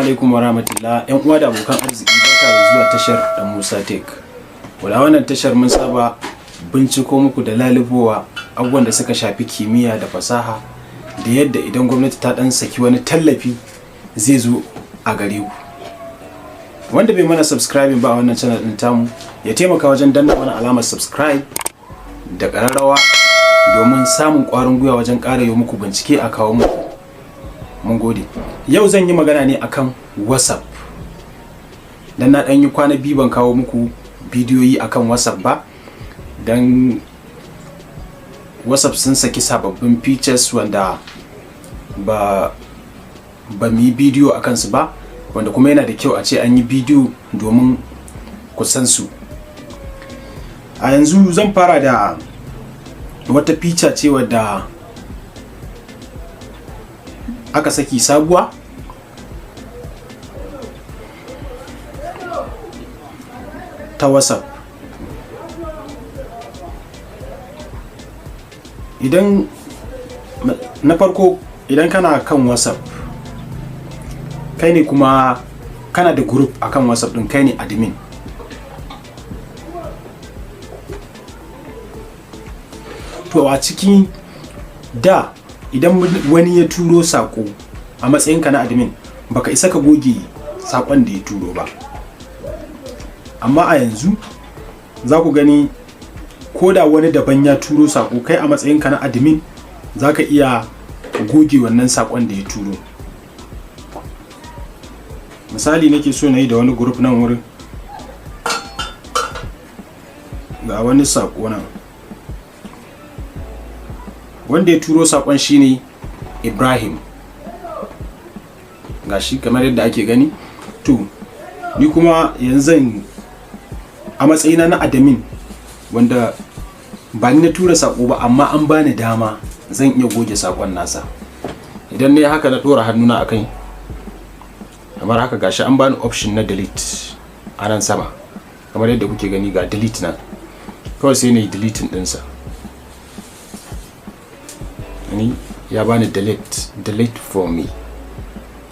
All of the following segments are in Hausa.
alaikum wa rahmatullah. Yan uwa da abokan arziki, barka da zuwa tashar da Musa Tech. Wala wannan tashar mun saba binciko muku da lalubowa abubuwan da suka shafi kimiyya da fasaha da yadda idan gwamnati ta dan saki wani tallafi zai zo a gare ku. Wanda bai mana subscribing ba a wannan channel din tamu ya taimaka wajen danna mana alamar subscribe da ƙararrawa domin samun ƙwarin gwiwa wajen ƙara yi muku bincike a kawo muku. Mun gode. Yau zan yi magana ne akan WhatsApp. Dan na dan yi kwana biyu ban kawo muku bidiyoyi akan WhatsApp ba. Dan WhatsApp sun saki sababbin features wanda ba mu yi bidiyo akan su ba, wanda kuma yana da kyau a ce an yi bidiyo domin ku san su. A yanzu zan fara da wata feature ce wadda aka saki sabuwa ta WhatsApp. Idan na farko, idan kana kan WhatsApp kai ne kuma kana da group akan WhatsApp din, kai ne admin, to a cikin da idan wani ya turo sako a matsayinka na admin baka isa ka goge sakon da ya turo ba, amma a yanzu za ku gani ko da wani daban ya turo sako, kai a matsayinka na admin za ka iya goge wannan sakon da ya turo. Misali nake so na yi da wani group nan wurin, ga wani sako nan, wanda ya turo sakon shine Ibrahim, gashi kamar yadda ake gani. To ni kuma yanzu a matsayina na admin wanda ba ni na tura sako ba amma an bani dama zan iya goge sakon nasa. Idan ne haka na dora hannuna akai kamar haka, gashi an bani option na delete a nan sama kamar yadda kuke gani, ga delete nan, kawai sai na yi deleting dinsa. Ya bani delete for me,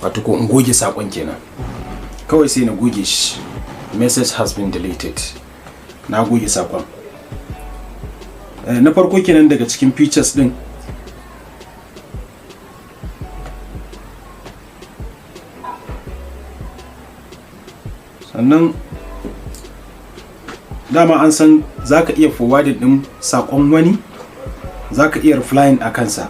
wato ko in goge sakon kenan. Kawai sai na goge shi, message has been deleted, na goge sakon. Na farko kenan daga cikin features din. Sannan dama an san zaka iya forwarding din sakon wani, zaka iya replying a kansa.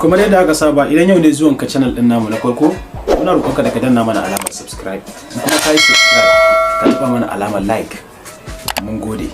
Kamar yadda aka saba, idan yau ne zuwan ka channel din namu na farko, muna roƙonka da ka danna mana alamar subscribe, kuma kai subscribe ka taba mana alamar like. Mun gode.